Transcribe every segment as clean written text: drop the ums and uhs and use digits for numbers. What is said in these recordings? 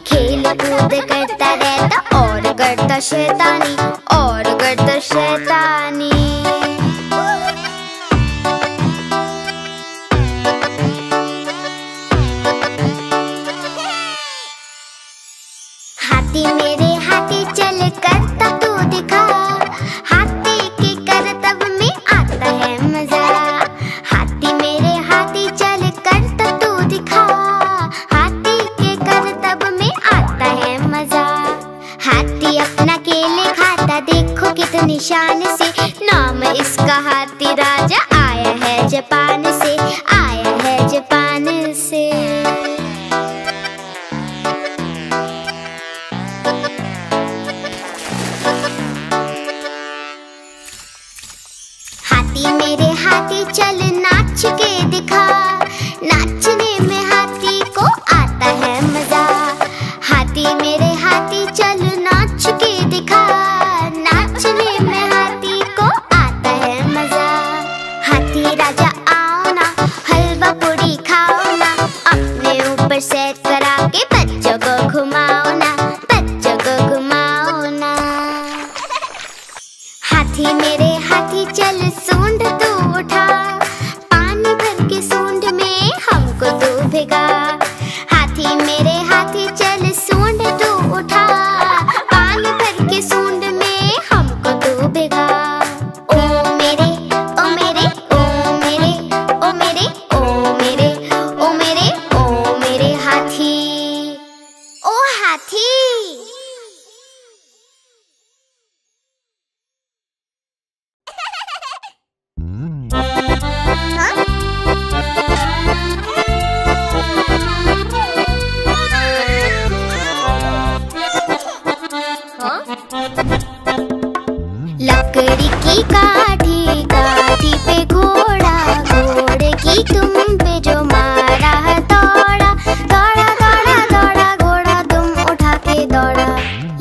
खेल कूद करता रहता और करता शैतानी, और करता शैतानी। हाथी मेरे हाथी चल करता तू दिखा, हाथी के करतब में आता है मजा। हाथी मेरे हाथी चल करता तू दिखा, हाथी के करतब में आता है मजा। हाथी अपना केले खाता देखो कितनी शान से, नाम इसका हाथी राजा, आया है जापान से, आया है जापान से। हाथी मेरे हाथी चल नाच के दिखा, नाचने में हाथी को आता है मजा। हाथी मेरे हाथी चल नाच के दिखा, नाचने में हाथी को आता है मजा। हाथी राजा आओ ना, हलवा पूरी खाओ ना, अपने ऊपर सैर करा के बच्चों को घुमाओ ना, बच्चों को घुमाओ ना। हाथी मेरे हाथी चल सूंड तू उठा, पानी भर के सूंड में हमको तू भिगा। हाथी मेरे हाथी चल सूंड तू उठा, पानी भर के सूंड में हमको तू भिगा। ओ मेरे ओ मेरे ओ मेरे ओ मेरे ओ मेरे ओ मेरे ओ मेरे हाथी, ओ हाथी। लकड़ी की काठी, काठी पे घोड़ा, घोड़े की तुम पे जो मारा दौड़ा, दौड़ा दौड़ा दौड़ा घोड़ा तुम उठा के दौड़ा।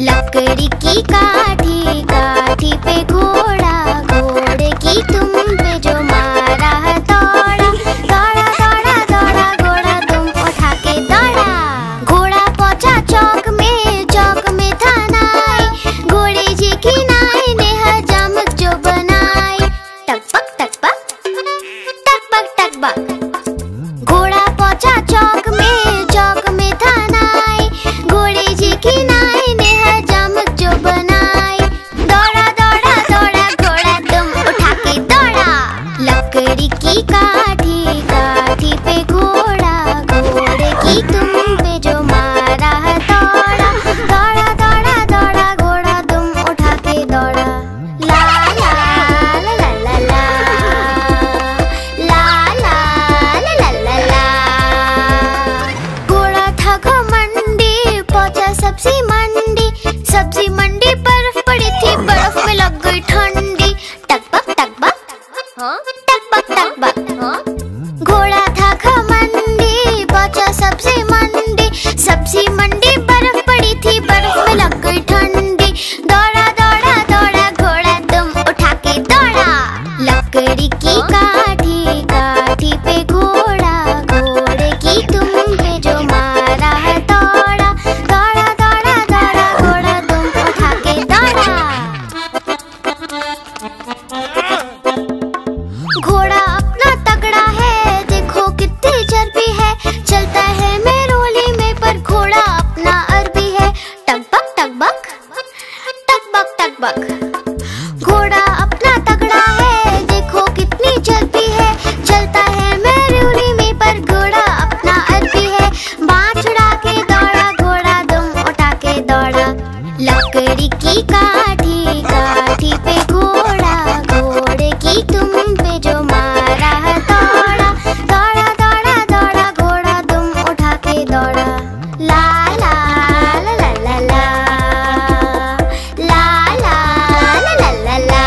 लकड़ी की काठी, काठी पे घोड़ा, घोड़े की तुम पे जो मारा दौड़ा, दौड़ा दौड़ा दौड़ा घोड़ा तुम उठा के दौड़ा। घोड़ा पहुंचा चौक में, चौक में था नाई, घोड़े जी की नाई ने हजामत जो बनाई। टकपक टकपक टकपक टकपक। घोड़ा पहुंचा चौक में, चौक में था नाई, घोड़े जी की नाई ने हजामत जो बनाई। दौड़ा दौड़ा दौड़ा घोड़ा तुम उठा के दौड़ा। लकड़ी की काठी, काठी पे घोड़ा, घोड़े की तुम पे जो मारा दौड़ा, दौड़ा दौड़ा दौड़ा घोड़ा तुम उठा के दौड़ा। ला ला ला ला ला ला, ला ला ला ला ला ला। घोड़ा था घमंडी, पहुंचा सब्जी मंडी, सब्जी मंडी बर्फ पड़ी थी, बर्फ में लग गई ठंडी। टकपक टकपक टकपक टकपक। घोड़ा था घमंडी, पहुंचा सब्जी मंडी, सब्जी मंडी बर्फ पड़ी थी, बर्फ में लग गई ठंडी। दौड़ा दौड़ा दौड़ा घोड़ा तुम उठा के दौड़ा। लकड़ी की काठी, काठी पे घोड़ा, घोड़े की तुम पे जो मारा दौड़ा, दौड़ा दौड़ा दौड़ा घोड़ा तुम उठा के दौड़ा। घोड़ा अपना तगड़ा है, देखो कितनी चर्बी है, चलता है मेरोली में पर घोड़ा अपना अरबी है। टकबक टकबक टकबक टकबक। घोड़ा अपना तगड़ा है, देखो कितनी चर्बी है, चलता है मेरोली में पर घोड़ा अपना अरबी है। बाँह छुड़ा के दौड़ा घोड़ा तुम उठा के दौड़ा। लकड़ी की काठी, काठी पे घोड़ा, घोड़े की तुम पे जो मारा दौड़ा, दौड़ा दौड़ा दौड़ा घोड़ा तुम उठा के दौड़ा। ला ला ला ला ला ला, ला ला ला ला ला ला।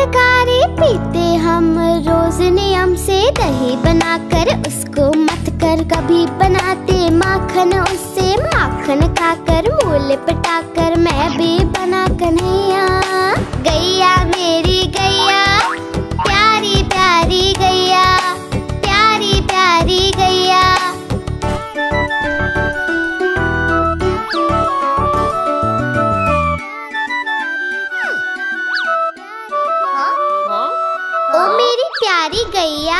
जानकारी पीते हम रोज नियम से, दही बनाकर उसको मत कर कभी बनाते माखन उससे। माखन खाकर मूल पटाकर मैं भी बना कन्हैया। गैया मेरी गैया, प्यारी प्यारी गैया, प्यारी प्यारी गैया। ओ मेरी प्यारी गैया,